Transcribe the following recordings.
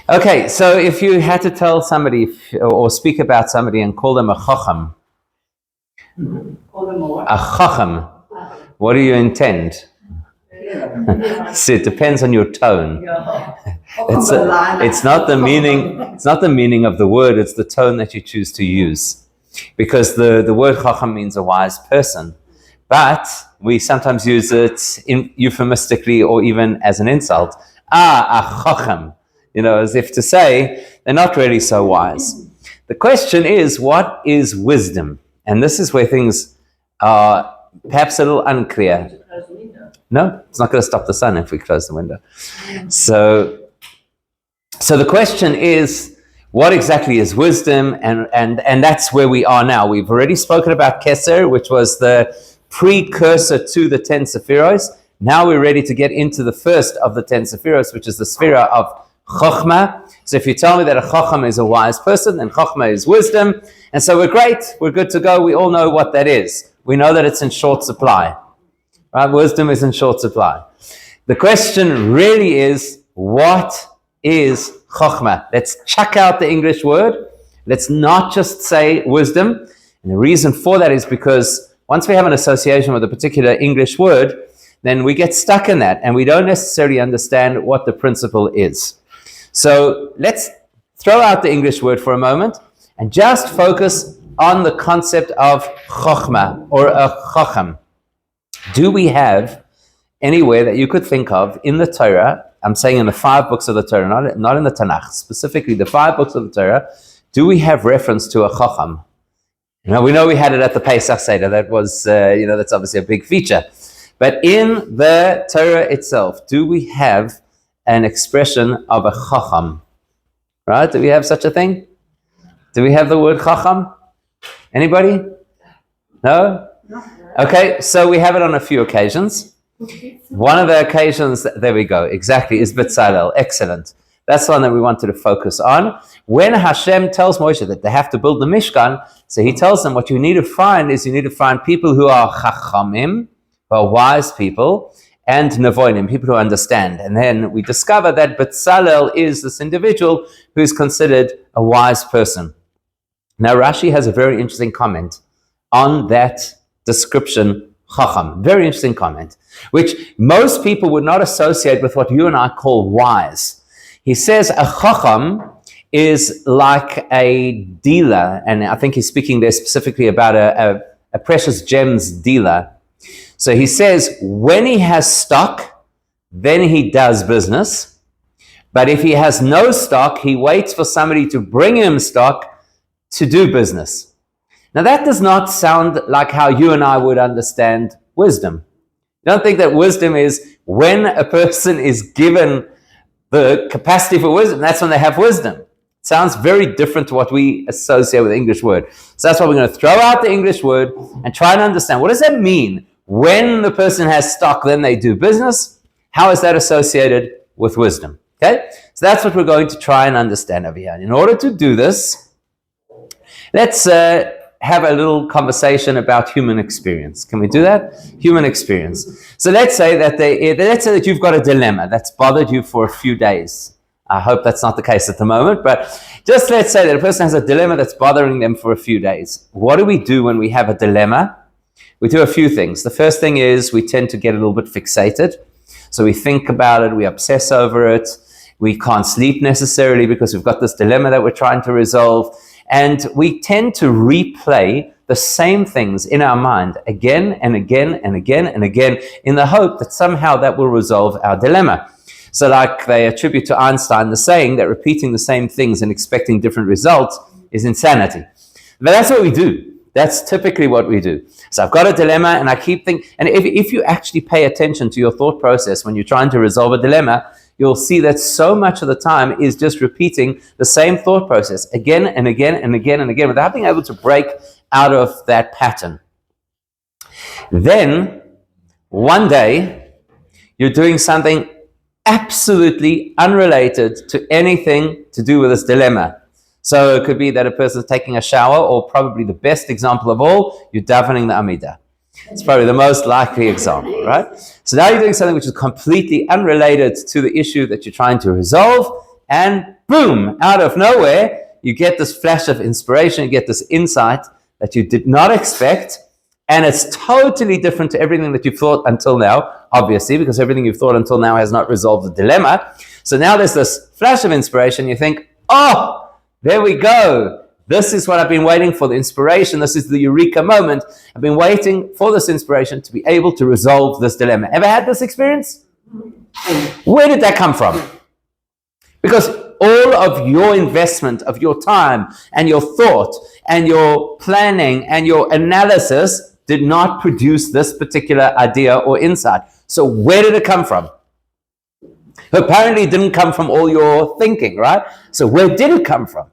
Okay, so if you had to tell somebody or speak about somebody and call them a chocham, a chocham, what do you intend? So it depends on your tone. It's not the meaning. It's not the meaning of the word. It's the tone that you choose to use, because the word chacham means a wise person, but we sometimes use it euphemistically or even as an insult. A chacham, as if to say they're not really so wise. The question is, what is wisdom? And this is where things are perhaps a little unclear. No, it's not going to stop the sun if we close the window. So the question is, what exactly is wisdom? And that's where we are now. We've already spoken about Keser, which was the precursor to the Ten Sefiros. Now we're ready to get into the first of the Ten Sefiros, which is the Sefira of Chochma. So if you tell me that a Chocham is a wise person, then Chochma is wisdom. And so we're great. We're good to go. We all know what that is. We know that it's in short supply. Right? Wisdom is in short supply. The question really is, what is Chochma? Let's chuck out the English word. Let's not just say wisdom. And the reason for that is because once we have an association with a particular English word, then we get stuck in that and we don't necessarily understand what the principle is. So let's throw out the English word for a moment and just focus on the concept of Chochma or a Chocham. Do we have anywhere that you could think of in the Torah, I'm saying in the 5 books of the Torah, not in the Tanakh, specifically the 5 books of the Torah, do we have reference to a Chocham? We know we had it at the Pesach Seder. That was, that's obviously a big feature. But in the Torah itself, do we have an expression of a Chacham? Right? Do we have such a thing? Do we have the word Chacham? Anybody? No? Okay, so we have it on a few occasions. One of the occasions, there we go, exactly, is Betzalel. Excellent. That's the one that we wanted to focus on. When Hashem tells Moshe that they have to build the Mishkan, so he tells them what you need to find is you need to find people who are Chachamim, who are wise people, and Nevoinim, people who understand. And then we discover that Betzalel is this individual who is considered a wise person. Now Rashi has a very interesting comment on that description, Chacham. Very interesting comment, which most people would not associate with what you and I call wise. He says a Chacham is like a dealer, and I think he's speaking there specifically about a precious gems dealer. So he says when he has stock, then he does business. But if he has no stock, he waits for somebody to bring him stock to do business. Now that does not sound like how you and I would understand wisdom. You don't think that wisdom is when a person is given the capacity for wisdom, that's when they have wisdom. It sounds very different to what we associate with the English word. So that's why we're going to throw out the English word and try and understand, what does that mean? When the person has stock, then they do business. How is that associated with wisdom? Okay? So that's what we're going to try and understand over here. And in order to do this, let's have a little conversation about human experience. Can we do that? Human experience. So let's say that you've got a dilemma that's bothered you for a few days. I hope that's not the case at the moment, but just let's say that a person has a dilemma that's bothering them for a few days. What do we do when we have a dilemma? We do a few things. The first thing is we tend to get a little bit fixated. So we think about it, we obsess over it, we can't sleep necessarily because we've got this dilemma that we're trying to resolve. And we tend to replay the same things in our mind again and again and again and again in the hope that somehow that will resolve our dilemma. So like they attribute to Einstein the saying that repeating the same things and expecting different results is insanity. But that's what we do. That's typically what we do. So I've got a dilemma and I keep thinking, and if you actually pay attention to your thought process when you're trying to resolve a dilemma, you'll see that so much of the time is just repeating the same thought process again and again and again and again without being able to break out of that pattern. Then, one day, you're doing something absolutely unrelated to anything to do with this dilemma. So it could be that a person's taking a shower, or probably the best example of all, you're davening the Amidah. It's probably the most likely example, right? So now you're doing something which is completely unrelated to the issue that you're trying to resolve, and boom, out of nowhere, you get this flash of inspiration, you get this insight that you did not expect, and it's totally different to everything that you've thought until now, obviously, because everything you've thought until now has not resolved the dilemma. So now there's this flash of inspiration, you think, oh, there we go. This is what I've been waiting for, the inspiration. This is the eureka moment. I've been waiting for this inspiration to be able to resolve this dilemma. Ever had this experience? Where did that come from? Because all of your investment of your time and your thought and your planning and your analysis did not produce this particular idea or insight. So where did it come from? Apparently it didn't come from all your thinking, right? So where did it come from?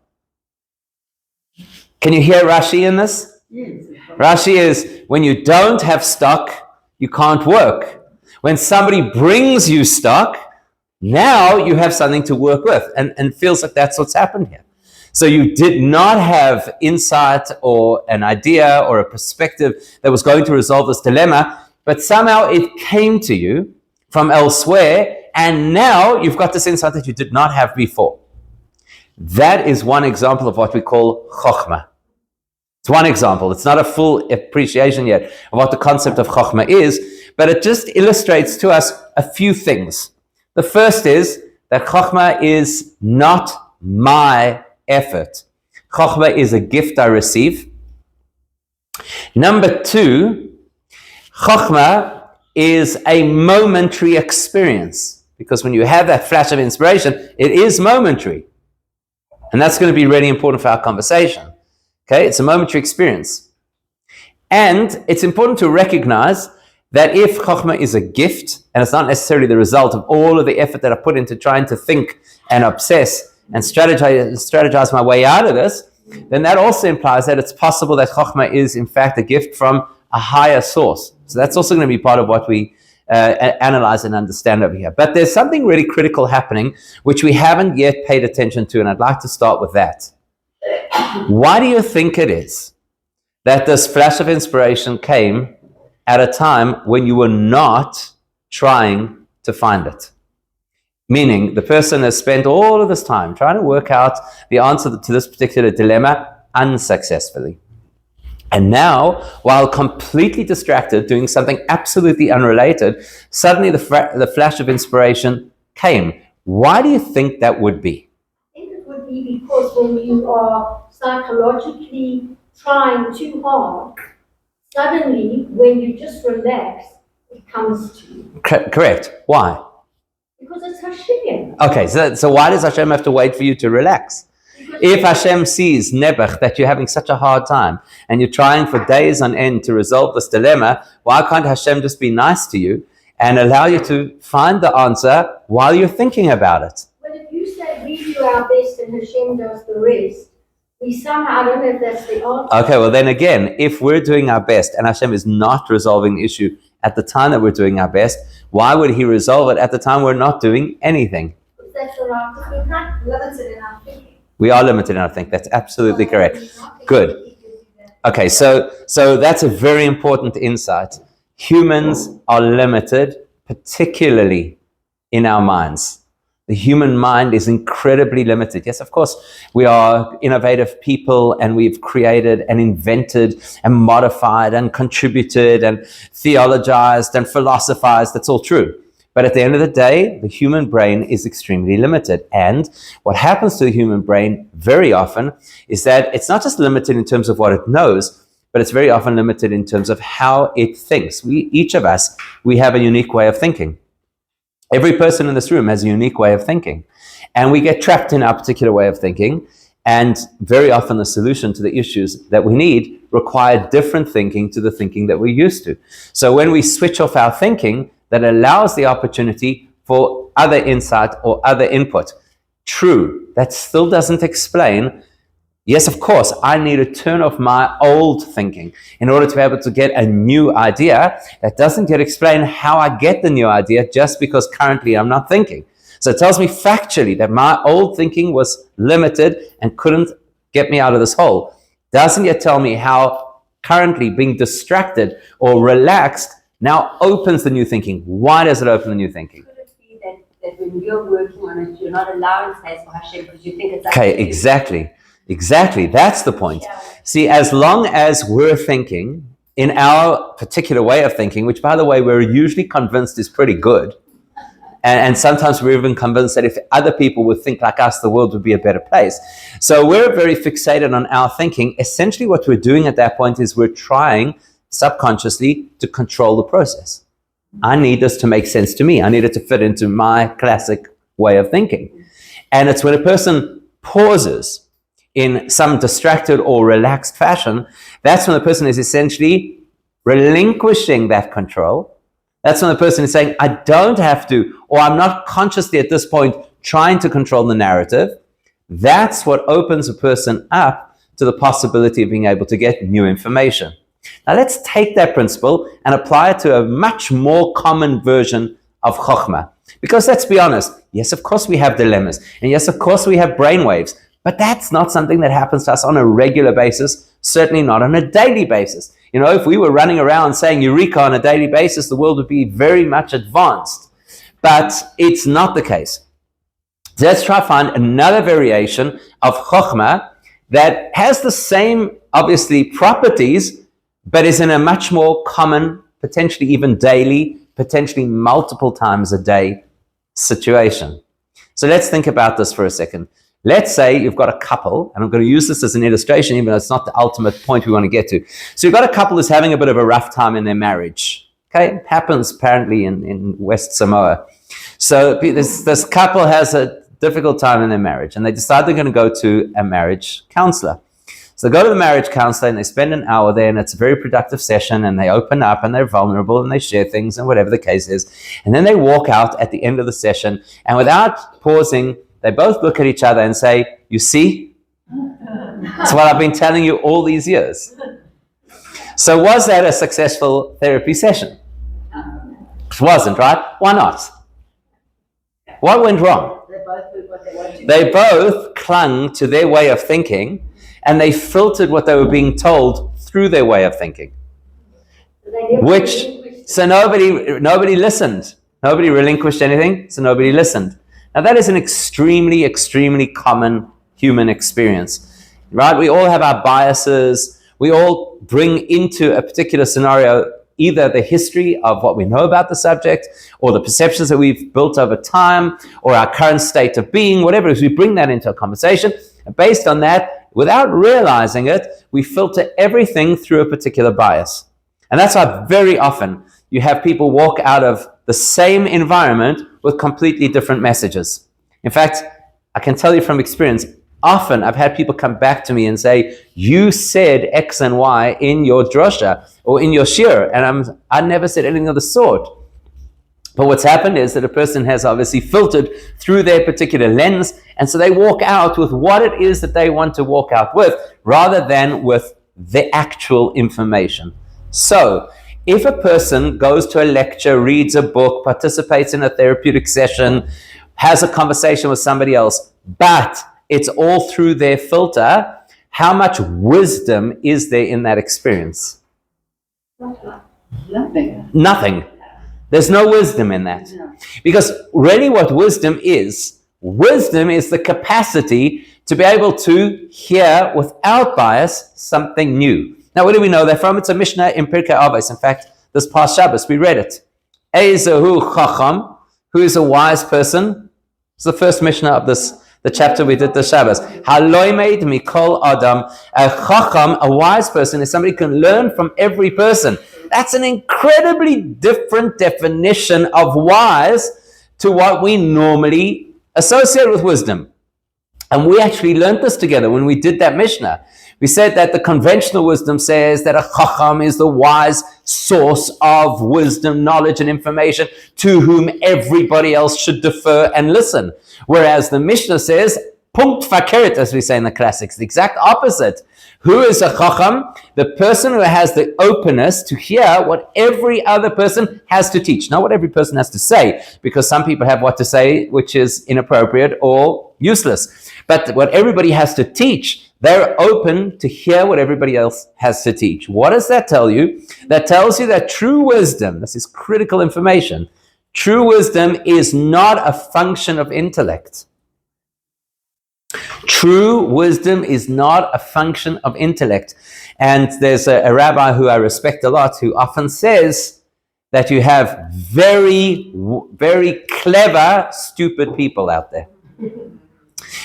Can you hear Rashi in this? Yes. Rashi is, when you don't have stock, you can't work. When somebody brings you stock, now you have something to work with. And feels like that's what's happened here. So you did not have insight or an idea or a perspective that was going to resolve this dilemma, but somehow it came to you from elsewhere, and now you've got this insight that you did not have before. That is one example of what we call Chochma. It's one example. It's not a full appreciation yet of what the concept of Chochma is, but it just illustrates to us a few things. The first is that Chochma is not my effort. Chochma is a gift I receive. Number two, Chochma is a momentary experience, because when you have that flash of inspiration, it is momentary. And that's going to be really important for our conversation. Okay, it's a momentary experience. And it's important to recognize that if Chochma is a gift, and it's not necessarily the result of all of the effort that I put into trying to think and obsess and strategize my way out of this, then that also implies that it's possible that Chochma is in fact a gift from a higher source. So that's also going to be part of what we analyze and understand over here. But there's something really critical happening which we haven't yet paid attention to, and I'd like to start with that. Why do you think it is that this flash of inspiration came at a time when you were not trying to find it? Meaning the person has spent all of this time trying to work out the answer to this particular dilemma unsuccessfully. And now, while completely distracted, doing something absolutely unrelated, suddenly the flash of inspiration came. Why do you think that would be? I think it would be because when you are psychologically trying too hard, suddenly, when you just relax, it comes to you. Correct. Why? Because it's Hashem. Okay, so why does Hashem have to wait for you to relax? If Hashem sees, Nebuch, that you're having such a hard time and you're trying for days on end to resolve this dilemma, why can't Hashem just be nice to you and allow you to find the answer while you're thinking about it? Well, if you say we do our best and Hashem does the rest, we somehow, I don't know if that's the answer. Okay, well then again, if we're doing our best and Hashem is not resolving the issue at the time that we're doing our best, why would He resolve it at the time we're not doing anything? That's the right, because we're not limited in our thinking. We are limited in our thinking. That's absolutely correct. Good. Okay, so that's a very important insight. Humans are limited, particularly in our minds. The human mind is incredibly limited. Yes, of course, we are innovative people and we've created and invented and modified and contributed and theologized and philosophized. That's all true. But at the end of the day, the human brain is extremely limited. And what happens to the human brain very often is that it's not just limited in terms of what it knows, but it's very often limited in terms of how it thinks. Each of us, we have a unique way of thinking. Every person in this room has a unique way of thinking. And we get trapped in our particular way of thinking. And very often the solution to the issues that we need require different thinking to the thinking that we're used to. So when we switch off our thinking, that allows the opportunity for other insight or other input. True, that still doesn't explain, yes, of course, I need to turn off my old thinking in order to be able to get a new idea. That doesn't yet explain how I get the new idea just because currently I'm not thinking. So it tells me factually that my old thinking was limited and couldn't get me out of this hole. Doesn't yet tell me how currently being distracted or relaxed now opens the new thinking. Why does it open the new thinking? Could it be that when you're working on it, you're not allowing space for Hashem because you think it's Okay, exactly. That's the point. See, as long as we're thinking in our particular way of thinking, which, by the way, we're usually convinced is pretty good, and sometimes we're even convinced that if other people would think like us, the world would be a better place. So we're very fixated on our thinking. Essentially, what we're doing at that point is we're trying subconsciously to control the process. I need this to make sense to me. I need it to fit into my classic way of thinking. And it's when a person pauses in some distracted or relaxed fashion, that's when the person is essentially relinquishing that control. That's when the person is saying, I don't have to, or I'm not consciously at this point trying to control the narrative. That's what opens a person up to the possibility of being able to get new information. Now let's take that principle and apply it to a much more common version of Chochma. Because let's be honest, yes, of course we have dilemmas, and yes, of course we have brainwaves, but that's not something that happens to us on a regular basis, certainly not on a daily basis. You know, if we were running around saying Eureka on a daily basis, the world would be very much advanced. But it's not the case. So let's try to find another variation of Chochma that has the same, obviously, properties, but is in a much more common, potentially even daily, potentially multiple times a day situation. So let's think about this for a second. Let's say you've got a couple, and I'm going to use this as an illustration, even though it's not the ultimate point we want to get to. So you've got a couple that's having a bit of a rough time in their marriage. Okay, it happens apparently in West Samoa. So this couple has a difficult time in their marriage, and they decide they're going to go to a marriage counselor. So they go to the marriage counselor, and they spend an hour there, and it's a very productive session, and they open up, and they're vulnerable, and they share things, and whatever the case is. And then they walk out at the end of the session, and without pausing, they both look at each other and say, you see? That's what I've been telling you all these years. So was that a successful therapy session? It wasn't, right? Why not? What went wrong? They both clung to their way of thinking, and they filtered what they were being told through their way of thinking. So nobody listened. Nobody relinquished anything, so nobody listened. Now that is an extremely, extremely common human experience, right? We all have our biases. We all bring into a particular scenario either the history of what we know about the subject, or the perceptions that we've built over time, or our current state of being, whatever it is. We bring that into a conversation, and based on that, without realizing it, we filter everything through a particular bias. And that's why very often you have people walk out of the same environment with completely different messages. In fact, I can tell you from experience, often I've had people come back to me and say, you said X and Y in your drosha or in your shir, and I never said anything of the sort. But what's happened is that a person has obviously filtered through their particular lens, and so they walk out with what it is that they want to walk out with, rather than with the actual information. So, if a person goes to a lecture, reads a book, participates in a therapeutic session, has a conversation with somebody else, but it's all through their filter, how much wisdom is there in that experience? Nothing. There's no wisdom in that. Because really what wisdom is the capacity to be able to hear without bias something new. Now, where do we know that from? It's a Mishnah in Pirkei Avos. In fact, this past Shabbos, we read it. Ezehu Chacham, who is a wise person? It's the first Mishnah of the chapter we did this Shabbos. Haloimed mikol adam. A Chacham, a wise person, is somebody who can learn from every person. That's an incredibly different definition of wise to what we normally associate with wisdom. And we actually learned this together when we did that Mishnah. We said that the conventional wisdom says that a chacham is the wise source of wisdom, knowledge, and information to whom everybody else should defer and listen. Whereas the Mishnah says, punkt fakert, as we say in the classics, the exact opposite. Who is a chacham? The person who has the openness to hear what every other person has to teach. Not what every person has to say, because some people have what to say which is inappropriate or useless. But what everybody has to teach, they're open to hear what everybody else has to teach. What does that tell you? That tells you that true wisdom, this is critical information, True wisdom is not a function of intellect. True wisdom is not a function of intellect. And there's a rabbi who I respect a lot who often says that you have very, very clever, stupid people out there.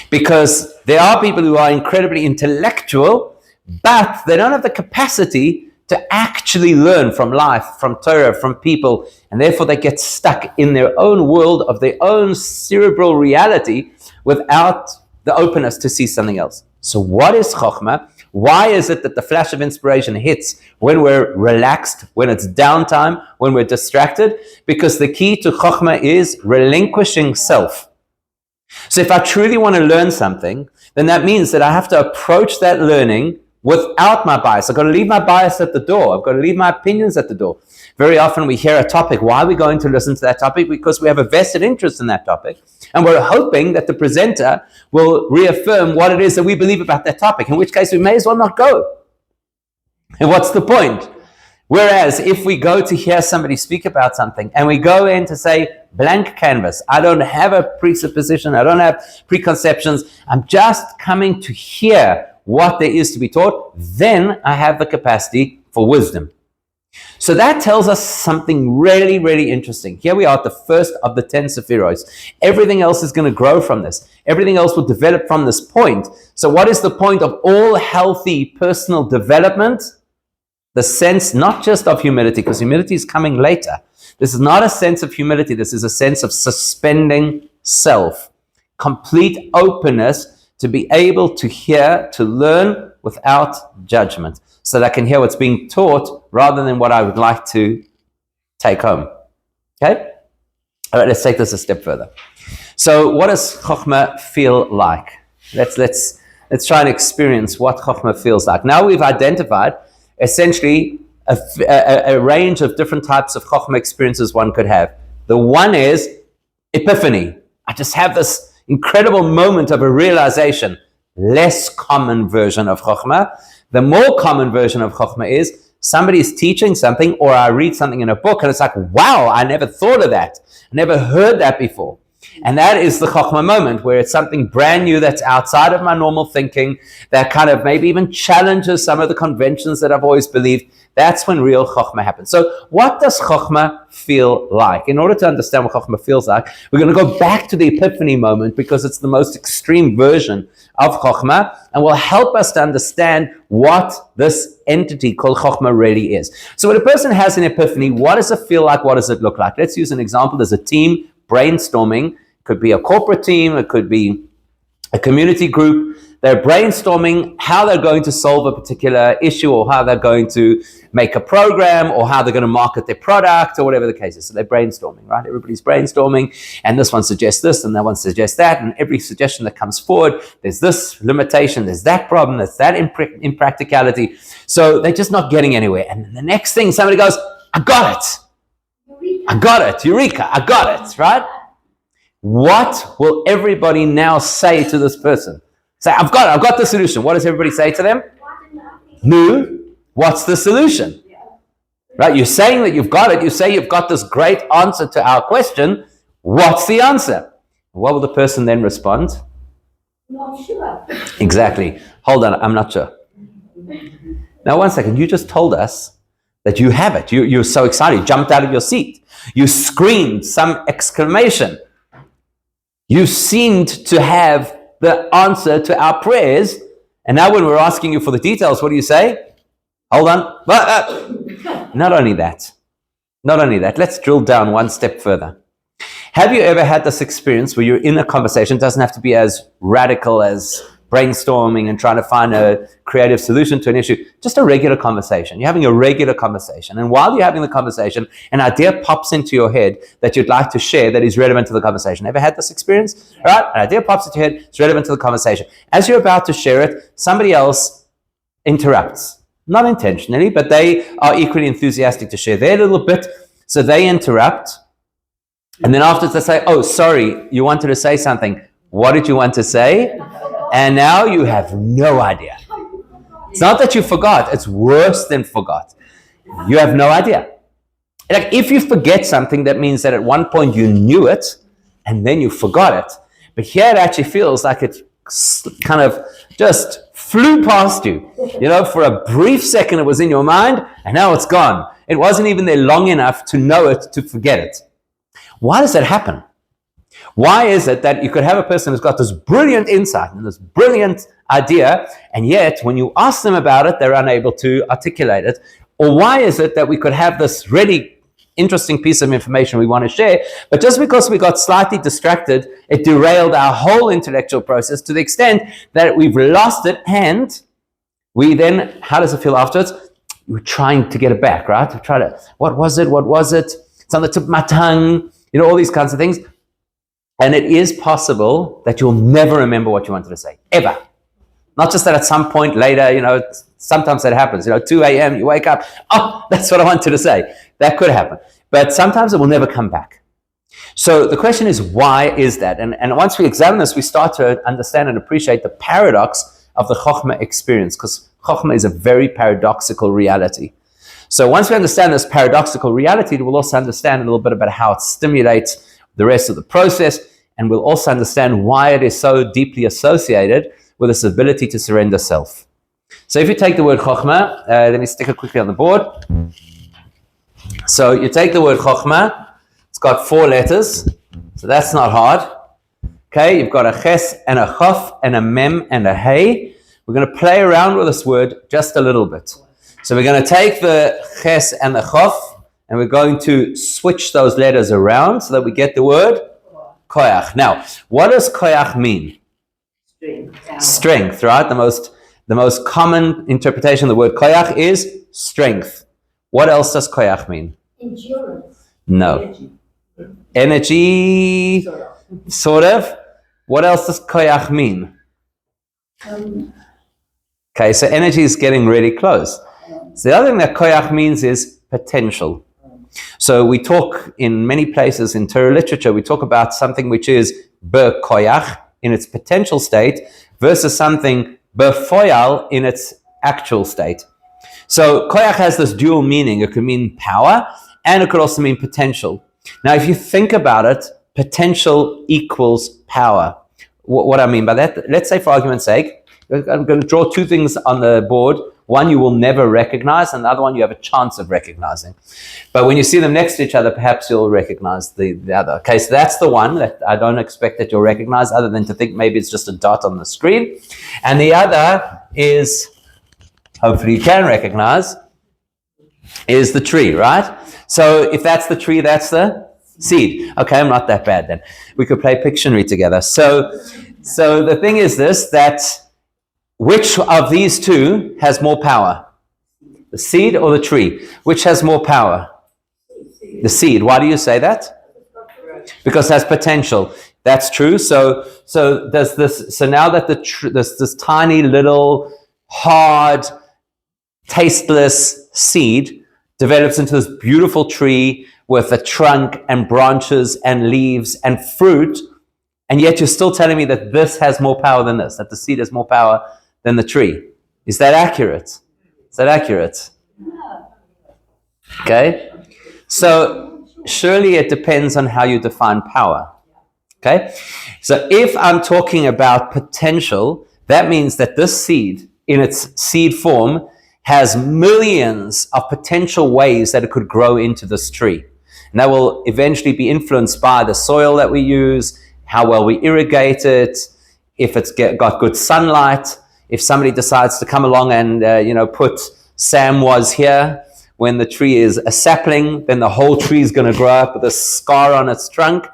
Because there are people who are incredibly intellectual, but they don't have the capacity to actually learn from life, from Torah, from people, and therefore they get stuck in their own world of their own cerebral reality without the openness to see something else. So what is Chochma? Why is it that the flash of inspiration hits when we're relaxed, when it's downtime, when we're distracted? Because the key to Chochma is relinquishing self. So if I truly want to learn something, then that means that I have to approach that learning without my bias. I've got to leave my bias at the door. I've got to leave my opinions at the door. Very often we hear a topic. Why are we going to listen to that topic? Because we have a vested interest in that topic. And we're hoping that the presenter will reaffirm what it is that we believe about that topic, in which case we may as well not go. And what's the point? Whereas if we go to hear somebody speak about something and we go in to say, blank canvas, I don't have a presupposition, I don't have preconceptions, I'm just coming to hear what there is to be taught, then I have the capacity for wisdom. So that tells us something really, really interesting. Here we are at the first of the 10 Sefiros. Everything else is going to grow from this. Everything else will develop from this point. So what is the point of all healthy personal development? The sense not just of humility, because humility is coming later. This is not a sense of humility. This is a sense of suspending self. Complete openness to be able to hear, to learn without judgment, so that I can hear what's being taught rather than what I would like to take home. Okay? All right, let's take this a step further. So what does Chochma feel like? Let's try and experience what Chochma feels like. Now we've identified essentially a range of different types of Chochma experiences one could have. The one is epiphany. I just have this incredible moment of a realization. Less common version of Chochma. The more common version of Chochma is somebody is teaching something, or I read something in a book and it's like, wow, I never thought of that. I never heard that before. And that is the Chochma moment, where it's something brand new that's outside of my normal thinking, that kind of maybe even challenges some of the conventions that I've always believed. That's when real Chochma happens. So what does Chochma feel like? In order to understand what Chochma feels like, we're going to go back to the epiphany moment, because it's the most extreme version of Chochma, and will help us to understand what this entity called Chochma really is. So when a person has an epiphany, what does it feel like? What does it look like? Let's use an example. There's a team brainstorming. It could be a corporate team. It could be a community group. They're brainstorming how they're going to solve a particular issue, or how they're going to make a program, or how they're going to market their product, or whatever the case is. So they're brainstorming, right? Everybody's brainstorming, and this one suggests this, and that one suggests that, and every suggestion that comes forward, there's this limitation, there's that problem, there's that impracticality. So they're just not getting anywhere. And then the next thing, somebody goes, I got it. I got it. Eureka. I got it, right? What will everybody now say to this person? Say, I've got it. I've got the solution. What does everybody say to them? No. What's the solution? Right? You're saying that you've got it. You say you've got this great answer to our question. What's the answer? What will the person then respond? Not sure. Exactly. Hold on. I'm not sure. Now, one second. You just told us that you have it. You're so excited. You jumped out of your seat. You screamed some exclamation. You seemed to have the answer to our prayers. And now when we're asking you for the details, what do you say? Hold on. Not only that. Let's drill down one step further. Have you ever had this experience where you're in a conversation? It doesn't have to be as radical as brainstorming and trying to find a creative solution to an issue. Just a regular conversation. You're having a regular conversation. And while you're having the conversation, an idea pops into your head that you'd like to share that is relevant to the conversation. Ever had this experience? All right? An idea pops into your head. It's relevant to the conversation. As you're about to share it, somebody else interrupts. Not intentionally, but they are equally enthusiastic to share their little bit. So they interrupt. And then afterwards they say, oh, sorry, you wanted to say something. What did you want to say? And now you have no idea. It's not that you forgot. It's worse than forgot. You have no idea. Like if you forget something, that means that at one point you knew it and then you forgot it. But here it actually feels like it kind of just flew past you. For a brief second it was in your mind and now it's gone. It wasn't even there long enough to know it, to forget it. Why does that happen? Why is it that you could have a person who's got this brilliant insight and this brilliant idea, and yet when you ask them about it, they're unable to articulate it? Or why is it that we could have this really interesting piece of information we want to share, but just because we got slightly distracted, it derailed our whole intellectual process to the extent that we've lost it, and we then, how does it feel afterwards? We're trying to get it back, right? We try to, what was it? It's on the tip of my tongue, all these kinds of things. And it is possible that you'll never remember what you wanted to say, ever. Not just that at some point later, sometimes that happens. 2 a.m., you wake up, oh, that's what I wanted to say. That could happen. But sometimes it will never come back. So the question is, why is that? And once we examine this, we start to understand and appreciate the paradox of the Chochma experience, because Chochma is a very paradoxical reality. So once we understand this paradoxical reality, we'll also understand a little bit about how it stimulates the rest of the process, and we'll also understand why it is so deeply associated with this ability to surrender self. So if you take the word Chochma, let me stick it quickly on the board. So you take the word Chochma, it's got 4 letters, so that's not hard. Okay, you've got a ches and a chof and a mem and a hey. We're going to play around with this word just a little bit. So we're going to take the ches and the chof, and we're going to switch those letters around so that we get the word koyach. Now, what does koyach mean? Strength, right? The most common interpretation of the word koyach is strength. What else does koyach mean? Endurance. No. Energy, sort of. What else does koyach mean? Okay, so energy is getting really close. So the other thing that koyach means is potential. So we talk in many places in Torah literature, we talk about something which is koyach in its potential state versus something foyal in its actual state. So koyach has this dual meaning. It could mean power and it could also mean potential. Now, if you think about it, potential equals power. What I mean by that, let's say for argument's sake, I'm going to draw 2 things on the board. One you will never recognize, and the other one you have a chance of recognizing. But when you see them next to each other, perhaps you'll recognize the other. Okay, so that's the one that I don't expect that you'll recognize, other than to think maybe it's just a dot on the screen. And the other is, hopefully you can recognize, is the tree, right? So if that's the tree, that's the seed. Okay, I'm not that bad then. We could play Pictionary together. So the thing is this, that which of these 2 has more power? The seed or the tree? Which has more power? The seed. Why do you say that? Because it has potential. That's true. So does this? So now that this tiny little hard, tasteless seed develops into this beautiful tree with a trunk and branches and leaves and fruit, and yet you're still telling me that this has more power than this, that the seed has more power than the tree. Is that accurate? Is that accurate? Okay. So surely it depends on how you define power. Okay. So if I'm talking about potential, that means that this seed in its seed form has millions of potential ways that it could grow into this tree. And that will eventually be influenced by the soil that we use, how well we irrigate it, if it's got good sunlight. If somebody decides to come along and, put Sam was here, when the tree is a sapling, then the whole tree is going to grow up with a scar on its trunk.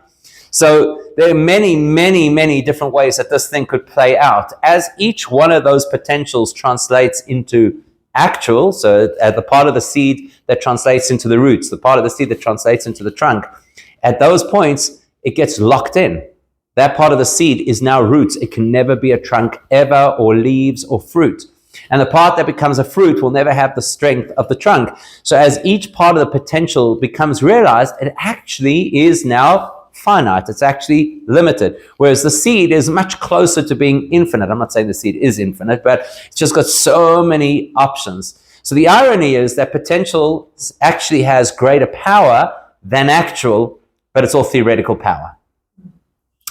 So there are many, many, many different ways that this thing could play out. As each one of those potentials translates into actual, so at the part of the seed that translates into the roots, the part of the seed that translates into the trunk, at those points, it gets locked in. That part of the seed is now roots. It can never be a trunk ever, or leaves, or fruit. And the part that becomes a fruit will never have the strength of the trunk. So as each part of the potential becomes realized, it actually is now finite. It's actually limited. Whereas the seed is much closer to being infinite. I'm not saying the seed is infinite, but it's just got so many options. So the irony is that potential actually has greater power than actual, but it's all theoretical power.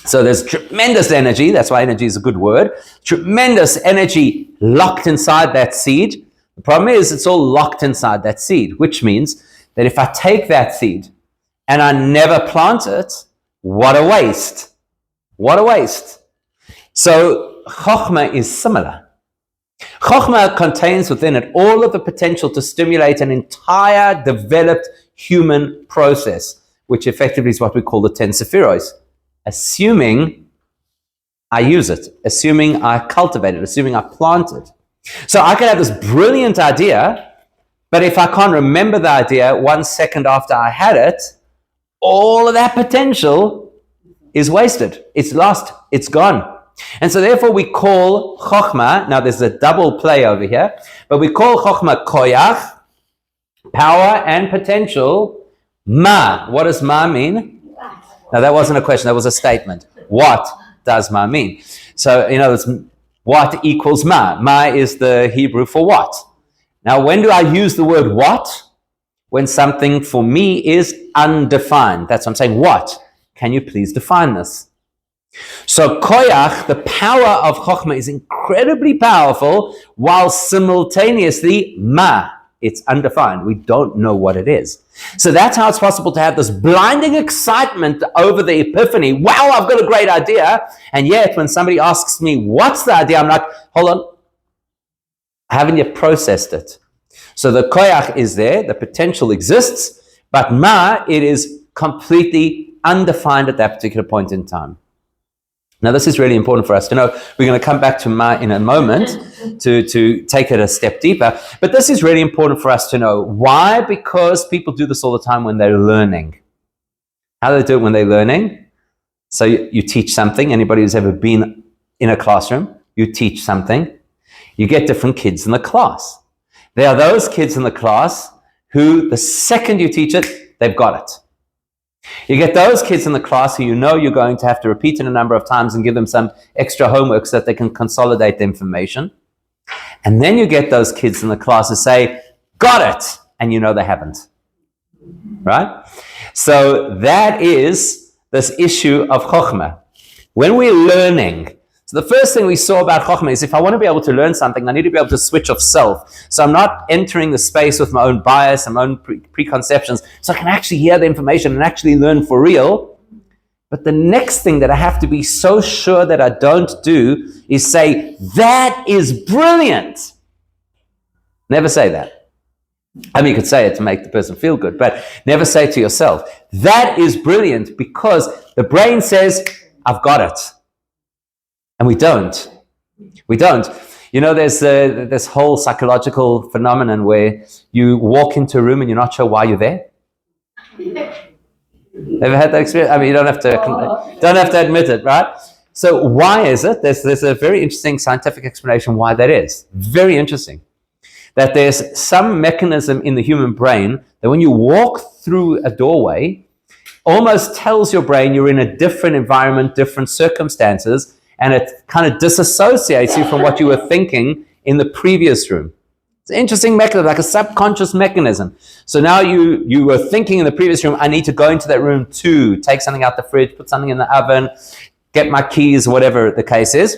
So there's tremendous energy, that's why energy is a good word, tremendous energy locked inside that seed. The problem is it's all locked inside that seed, which means that if I take that seed and I never plant it, what a waste. What a waste. So Chochma is similar. Chochma contains within it all of the potential to stimulate an entire developed human process, which effectively is what we call the Ten Sefiros, assuming I use it, assuming I cultivate it, assuming I plant it. So I can have this brilliant idea, but if I can't remember the idea 1 second after I had it, all of that potential is wasted. It's lost. It's gone. And so therefore we call Chochma, now there's a double play over here, but we call Chochma koyach, power and potential, ma. What does ma mean? Now that wasn't a question, that was a statement. What does ma mean? So, it's what equals ma. Ma is the Hebrew for what. Now, when do I use the word what? When something for me is undefined. That's what I'm saying. What? Can you please define this? So koyach, the power of Chochma, is incredibly powerful, while simultaneously ma, it's undefined. We don't know what it is. So that's how it's possible to have this blinding excitement over the epiphany. Wow, I've got a great idea. And yet when somebody asks me, what's the idea? I'm like, hold on. I haven't yet processed it. So the koyach is there, the potential exists, but ma, it is completely undefined at that particular point in time. Now, this is really important for us to know. We're going to come back to ma in a moment to take it a step deeper. But this is really important for us to know. Why? Because people do this all the time when they're learning. How do they do it when they're learning? So you teach something. Anybody who's ever been in a classroom, you teach something. You get different kids in the class. There are those kids in the class who, the second you teach it, they've got it. You get those kids in the class who you're going to have to repeat it a number of times and give them some extra homework so that they can consolidate the information. And then you get those kids in the class who say, got it, and they haven't. Right? So that is this issue of Chochma. When we're learning, so the first thing we saw about Chochma is if I want to be able to learn something, I need to be able to switch off self. So I'm not entering the space with my own bias and my own preconceptions, so I can actually hear the information and actually learn for real. But the next thing that I have to be so sure that I don't do is say, that is brilliant. Never say that. I mean, you could say it to make the person feel good, but never say to yourself, that is brilliant, because the brain says, I've got it. And we don't. We don't. There's this whole psychological phenomenon where you walk into a room and you're not sure why you're there. Ever had that experience? I mean, you don't have to admit it, right? So why is it? There's a very interesting scientific explanation why that is. Very interesting. That there's some mechanism in the human brain that when you walk through a doorway, almost tells your brain you're in a different environment, different circumstances, and it kind of disassociates you from what you were thinking in the previous room. It's an interesting mechanism, like a subconscious mechanism. So now you were thinking in the previous room, I need to go into that room too, take something out the fridge, put something in the oven, get my keys, whatever the case is.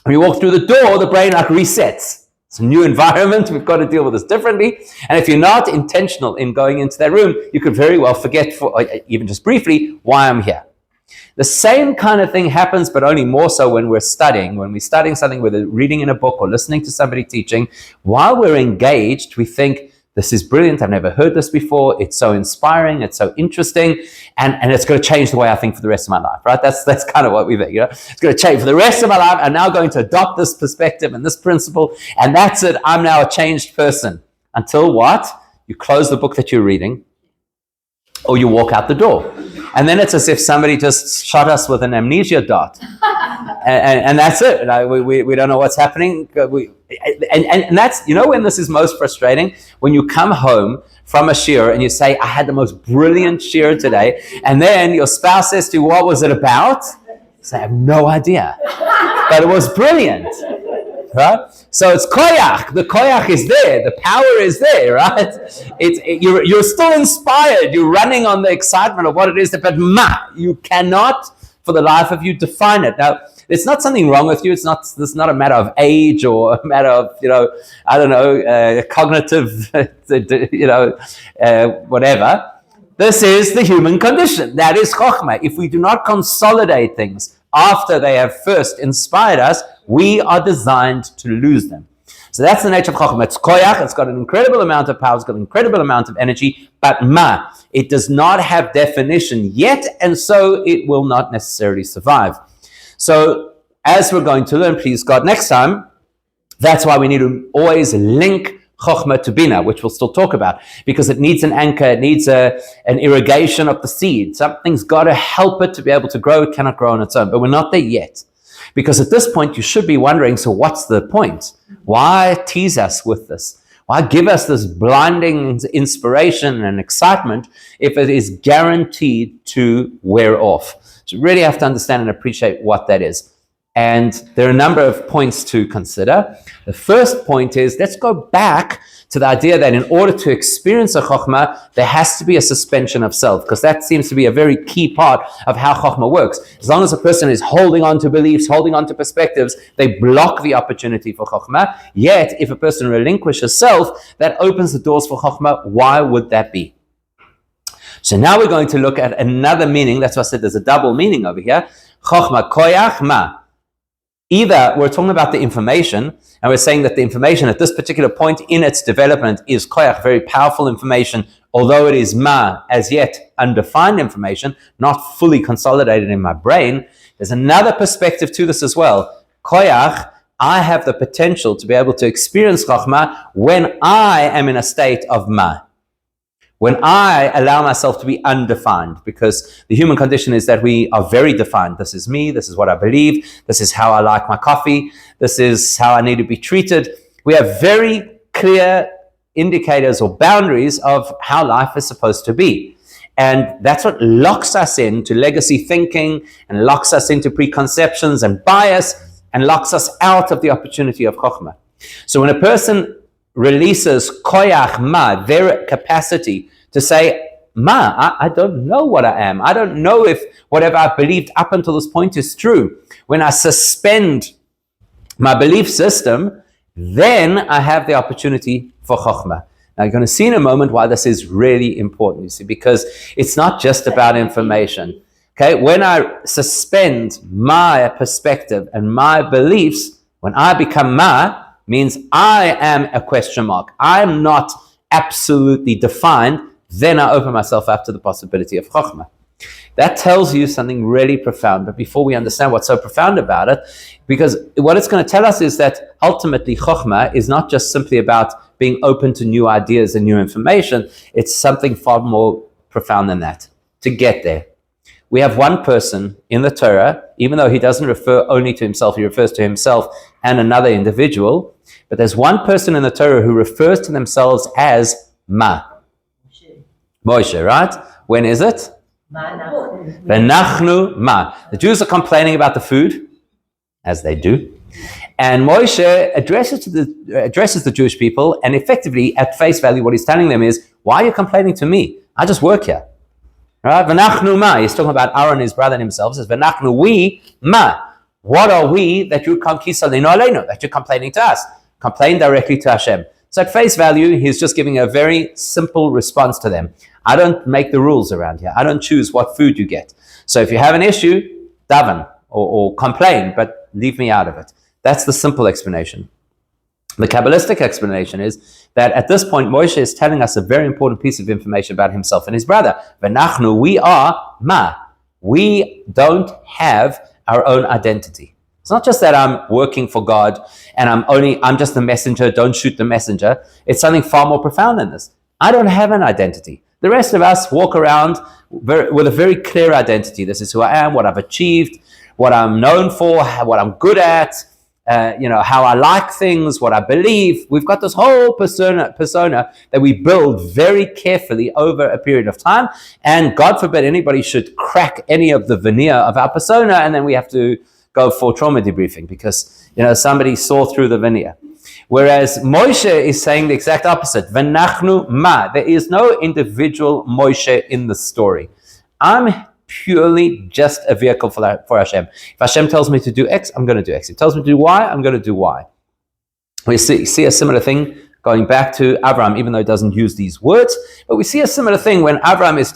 When you walk through the door, the brain resets. It's a new environment, we've got to deal with this differently. And if you're not intentional in going into that room, you could very well forget, even just briefly, why I'm here. The same kind of thing happens, but only more so when we're studying. When we're studying something, whether reading in a book or listening to somebody teaching, while we're engaged, we think, this is brilliant, I've never heard this before, it's so inspiring, it's so interesting, and it's going to change the way I think for the rest of my life, right? That's kind of what we think, It's going to change for the rest of my life. I'm now going to adopt this perspective and this principle, and that's it, I'm now a changed person. Until what? You close the book that you're reading, or you walk out the door. And then it's as if somebody just shot us with an amnesia dart. And that's it. We don't know what's happening. And that's, when this is most frustrating? When you come home from a shiur and you say, I had the most brilliant shiur today. And then your spouse says to you, what was it about? You say, I have no idea. But it was brilliant. right? So it's koyach. The koyach is there. The power is there, right? You're still inspired. You're running on the excitement of what it is. But you cannot, for the life of you, define it. Now, it's not something wrong with you. This is not a matter of age or a matter of, cognitive, whatever. This is the human condition. That is Chochma. If we do not consolidate things after they have first inspired us, we are designed to lose them. So that's the nature of Chochma. It's koyach. It's got an incredible amount of power. It's got an incredible amount of energy. But it does not have definition yet, and so it will not necessarily survive. So as we're going to learn, please God, next time, that's why we need to always link Chochma to Bina, which we'll still talk about, because it needs an anchor, it needs an irrigation of the seed. Something's got to help it to be able to grow. It cannot grow on its own, but we're not there yet. Because at this point, you should be wondering, so what's the point? Why tease us with this? Why give us this blinding inspiration and excitement if it is guaranteed to wear off? So you really have to understand and appreciate what that is. And there are a number of points to consider. The first point is, let's go back to the idea that in order to experience a Chochma, there has to be a suspension of self, because that seems to be a very key part of how Chochma works. As long as a person is holding on to beliefs, holding on to perspectives, they block the opportunity for Chochma. Yet, if a person relinquishes self, that opens the doors for Chochma. Why would that be? So now we're going to look at another meaning. That's why I said there's a double meaning over here. Chochma, koyach, ma. Either we're talking about the information, and we're saying that the information at this particular point in its development is koyach, very powerful information, although it is as yet undefined information, not fully consolidated in my brain. There's another perspective to this as well. Koyach, I have the potential to be able to experience chochma when I am in a state of when I allow myself to be undefined, because the human condition is that we are very defined. This is me, this is what I believe, this is how I like my coffee, this is how I need to be treated. We have very clear indicators or boundaries of how life is supposed to be. And that's what locks us into legacy thinking and locks us into preconceptions and bias and locks us out of the opportunity of chokhmah. So when a person releases koyach their capacity to say, I don't know what I am. I don't know if whatever I've believed up until this point is true. When I suspend my belief system, then I have the opportunity for chokhmah. Now you're going to see in a moment why this is really important, you see, because it's not just about information. Okay, when I suspend my perspective and my beliefs, when I become means I am a question mark. I'm not absolutely defined. Then I open myself up to the possibility of chokhmah. That tells you something really profound. But before we understand what's so profound about it, because what it's going to tell us is that ultimately chokhmah is not just simply about being open to new ideas and new information. It's something far more profound than that. To get there, we have one person in the Torah, even though he doesn't refer only to himself, he refers to himself and another individual. But there's one person in the Torah who refers to themselves as Moshe, right? When is it? V'nachnu ma. The Jews are complaining about the food, as they do. And Moshe addresses the Jewish people, and effectively, at face value, what he's telling them is, why are you complaining to me? I just work here. Right? V'nachnu ma. He's talking about Aaron, his brother, and himself. He says, V'nachnu we ma. What are we that you can't that you're complaining to us? Complain directly to Hashem. So at face value, he's just giving a very simple response to them. I don't make the rules around here. I don't choose what food you get. So if you have an issue, daven or complain, but leave me out of it. That's the simple explanation. The Kabbalistic explanation is that at this point, Moshe is telling us a very important piece of information about himself and his brother. V'nachnu, we are We don't have our own identity. It's not just that I'm working for God and I'm just the messenger, don't shoot the messenger. It's something far more profound than this. I don't have an identity. The rest of us walk around with a very clear identity. This is who I am, what I've achieved, what I'm known for, what I'm good at, how I like things, what I believe. We've got this whole persona that we build very carefully over a period of time. And God forbid anybody should crack any of the veneer of our persona, and then we have to go for trauma debriefing because, somebody saw through the veneer. Whereas Moshe is saying the exact opposite. V'nachnu ma. There is no individual Moshe in the story. I'm purely just a vehicle for Hashem. If Hashem tells me to do X, I'm going to do X. If He tells me to do Y, I'm going to do Y. We see a similar thing going back to Abraham, even though it doesn't use these words. But we see a similar thing when Abraham is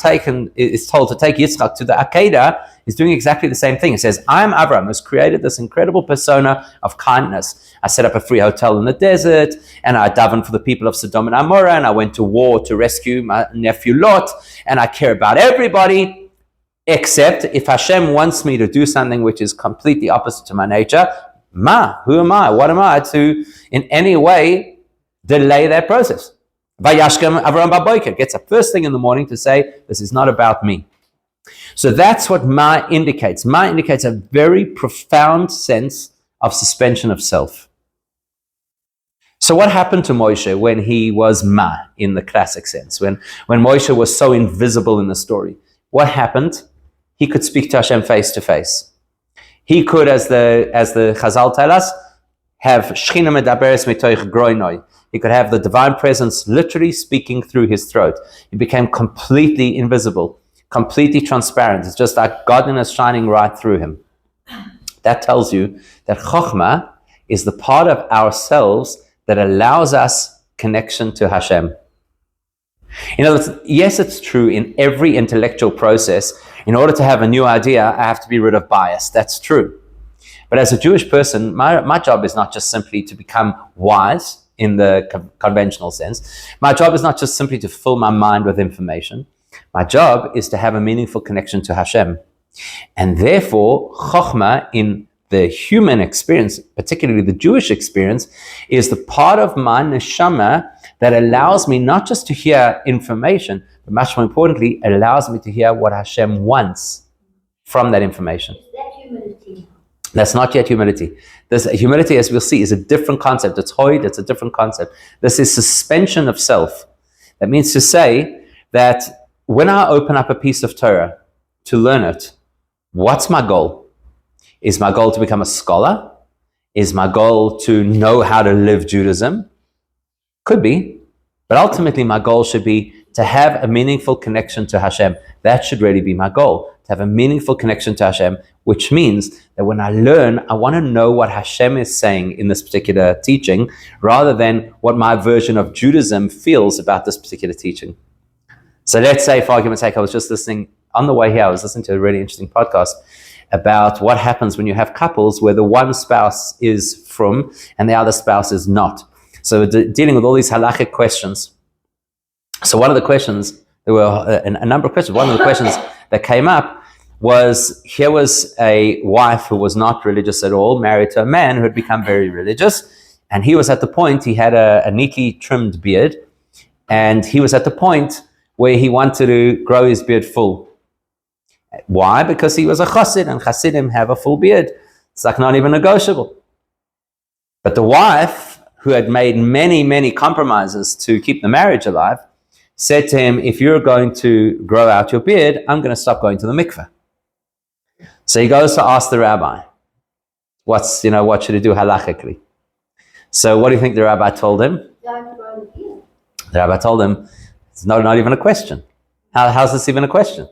told to take Yitzchak to the Akedah. He's doing exactly the same thing. He says, I am Abraham, who's created this incredible persona of kindness. I set up a free hotel in the desert, and I davened for the people of Sodom and Amorah, and I went to war to rescue my nephew Lot, and I care about everybody, except if Hashem wants me to do something which is completely opposite to my nature, who am I? What am I to, in any way, delay that process? Vayashkem Avraham Baboiker gets up first thing in the morning to say, this is not about me. So that's what Ma indicates. Ma indicates a very profound sense of suspension of self. So what happened to Moshe when he was Ma in the classic sense? When Moshe was so invisible in the story, what happened? He could speak to Hashem face to face. He could, as the Chazal tell us, have Shechina medaberes mitoich groinoi. He could have the divine presence literally speaking through his throat. He became completely invisible, completely transparent. It's just like godliness shining right through him. That tells you that Chochma is the part of ourselves that allows us connection to Hashem. In other words, yes, it's true in every intellectual process. In order to have a new idea, I have to be rid of bias. That's true. But as a Jewish person, my job is not just simply to become wise in the conventional sense. My job is not just simply to fill my mind with information. My job is to have a meaningful connection to Hashem. And therefore, Chochma in the human experience, particularly the Jewish experience, is the part of my neshama that allows me not just to hear information, but much more importantly, allows me to hear what Hashem wants from that information. Is that humility? That's not yet humility. This humility, as we'll see, is a different concept. It's hoid, it's a different concept. This is suspension of self. That means to say that when I open up a piece of Torah to learn it, what's my goal? Is my goal to become a scholar? Is my goal to know how to live Judaism? Could be. But ultimately, my goal should be to have a meaningful connection to Hashem. That should really be my goal, to have a meaningful connection to Hashem, which means that when I learn, I want to know what Hashem is saying in this particular teaching, rather than what my version of Judaism feels about this particular teaching. So let's say, for argument's sake, I was just listening, on the way here, I was listening to a really interesting podcast about what happens when you have couples where the one spouse is from and the other spouse is not. So dealing with all these halachic questions. So one of the questions, there were a number of questions. One of the questions that came up was, here was a wife who was not religious at all, married to a man who had become very religious. And he was at the point, he had a neatly trimmed beard. And he was at the point where he wanted to grow his beard full. Why? Because he was a chassid, and chassidim have a full beard. It's like not even negotiable. But the wife, who had made many, many compromises to keep the marriage alive, said to him, if you're going to grow out your beard, I'm going to stop going to the mikveh. So he goes to ask the rabbi, what should he do halachically? So what do you think the rabbi told him? The rabbi told him, it's not even a question. How's this even a question?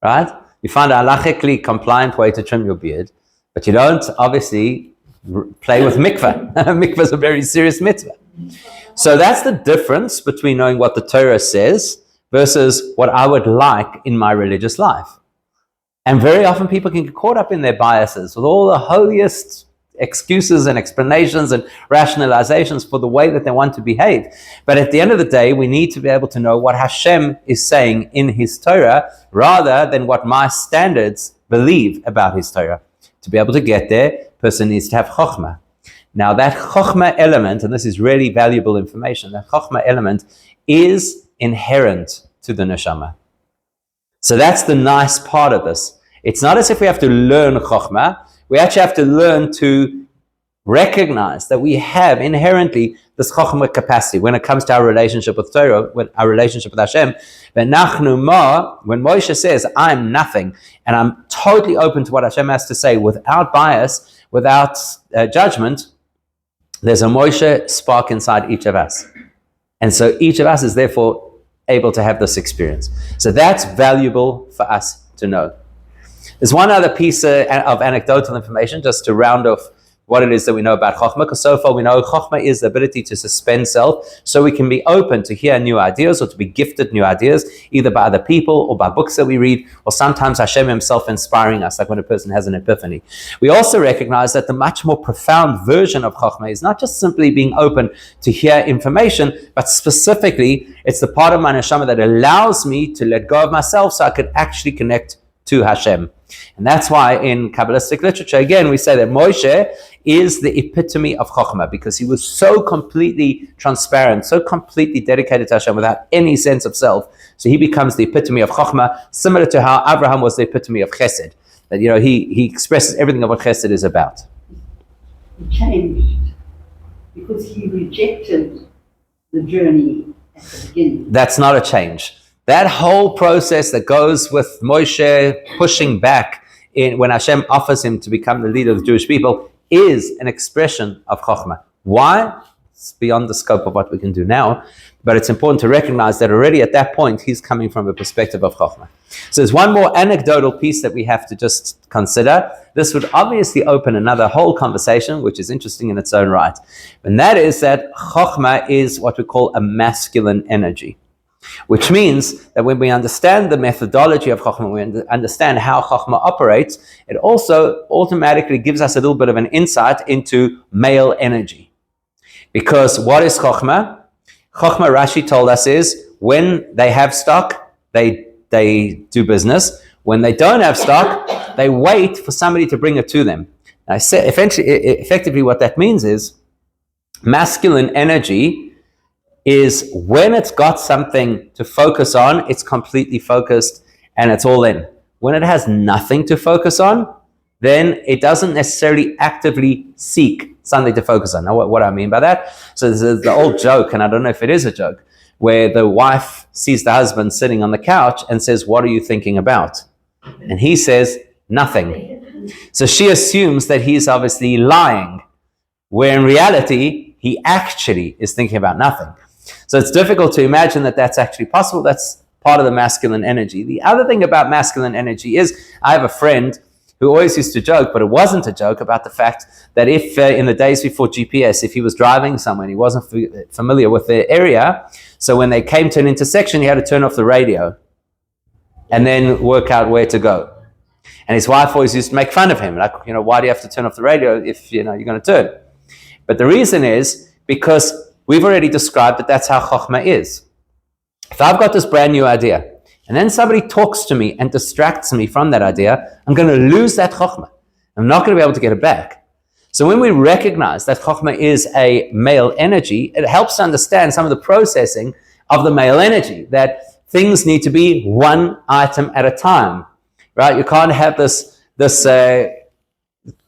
Right? You find a halachically compliant way to trim your beard, but you don't obviously play with mikveh. Mikveh is a very serious mitzvah. So that's the difference between knowing what the Torah says versus what I would like in my religious life. And very often people can get caught up in their biases with all the holiest excuses and explanations and rationalizations for the way that they want to behave. But at the end of the day, we need to be able to know what Hashem is saying in His Torah rather than what my standards believe about His Torah. To be able to get there, a person needs to have Chochma. Now that Chochma element, and this is really valuable information, that Chochma element is inherent to the neshama. So that's the nice part of this. It's not as if we have to learn Chochma. We actually have to learn to recognize that we have inherently this chokhmah capacity when it comes to our relationship with Torah, when our relationship with Hashem. When Moshe says, I'm nothing, and I'm totally open to what Hashem has to say without bias, without judgment, there's a Moshe spark inside each of us. And so each of us is therefore able to have this experience. So that's valuable for us to know. There's one other piece of anecdotal information just to round off what it is that we know about Chochma, because so far we know Chochma is the ability to suspend self so we can be open to hear new ideas or to be gifted new ideas, either by other people or by books that we read, or sometimes Hashem himself inspiring us, like when a person has an epiphany. We also recognize that the much more profound version of Chochma is not just simply being open to hear information, but specifically it's the part of my neshama that allows me to let go of myself so I could actually connect to Hashem. And that's why in Kabbalistic literature, again, we say that Moshe is the epitome of Chochmah, because he was so completely transparent, so completely dedicated to Hashem without any sense of self. So he becomes the epitome of Chochmah, similar to how Abraham was the epitome of Chesed. That, he expresses everything of what Chesed is about. He changed because he rejected the journey at the beginning. That's not a change. That whole process that goes with Moshe pushing back when Hashem offers him to become the leader of the Jewish people is an expression of Chochmah. Why? It's beyond the scope of what we can do now, but it's important to recognize that already at that point, he's coming from a perspective of Chochmah. So there's one more anecdotal piece that we have to just consider. This would obviously open another whole conversation, which is interesting in its own right. And that is that Chochmah is what we call a masculine energy. Which means that when we understand the methodology of Chochmah, we understand how Chochmah operates, it also automatically gives us a little bit of an insight into male energy. Because what is Chochmah? Chochmah, Rashi told us, is when they have stock, they do business. When they don't have stock, they wait for somebody to bring it to them. I said, effectively what that means is masculine energy is when it's got something to focus on, it's completely focused and it's all in. When it has nothing to focus on, then it doesn't necessarily actively seek something to focus on. Now, what I mean by that? So there's the old joke, and I don't know if it is a joke, where the wife sees the husband sitting on the couch and says, "What are you thinking about?" And he says, "Nothing." So she assumes that he's obviously lying, where in reality, he actually is thinking about nothing. So it's difficult to imagine that that's actually possible. That's part of the masculine energy. The other thing about masculine energy is, I have a friend who always used to joke, but it wasn't a joke, about the fact that if in the days before GPS, if he was driving somewhere and he wasn't familiar with the area, so when they came to an intersection, he had to turn off the radio and then work out where to go. And his wife always used to make fun of him, like, why do you have to turn off the radio if you're going to turn? But the reason is because we've already described that that's how Chochmah is. If I've got this brand new idea, and then somebody talks to me and distracts me from that idea, I'm going to lose that Chochmah. I'm not going to be able to get it back. So when we recognize that Chochmah is a male energy, it helps to understand some of the processing of the male energy, that things need to be one item at a time, right? You can't have this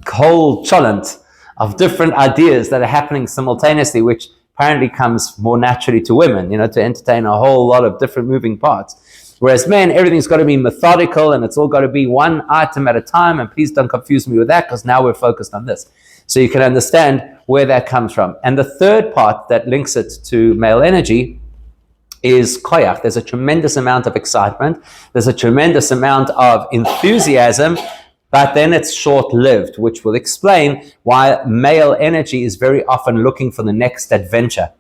whole cholent of different ideas that are happening simultaneously, which apparently comes more naturally to women, to entertain a whole lot of different moving parts. Whereas men, everything's got to be methodical and it's all got to be one item at a time. And please don't confuse me with that, because now we're focused on this. So you can understand where that comes from. And the third part that links it to male energy is koyach. There's a tremendous amount of excitement. There's a tremendous amount of enthusiasm, but then it's short-lived, which will explain why male energy is very often looking for the next adventure,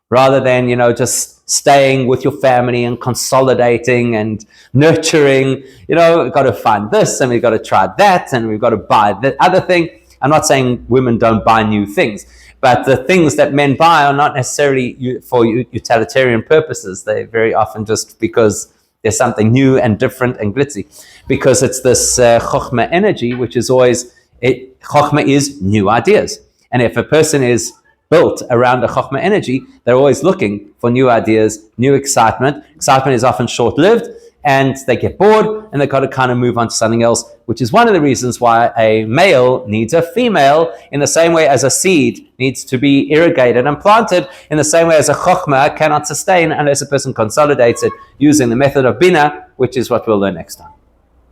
rather than, just staying with your family and consolidating and nurturing. We've got to find this and we've got to try that and we've got to buy the other thing. I'm not saying women don't buy new things, but the things that men buy are not necessarily for utilitarian purposes. They're very often just because there's something new and different and glitzy, because it's this Chochmah energy, which is always, Chochmah is new ideas. And if a person is built around the Chochmah energy, they're always looking for new ideas, new excitement. Excitement is often short-lived, and they get bored and they've got to kind of move on to something else, which is one of the reasons why a male needs a female, in the same way as a seed needs to be irrigated and planted, in the same way as a chochma cannot sustain unless a person consolidates it using the method of bina, which is what we'll learn next time.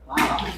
Wow.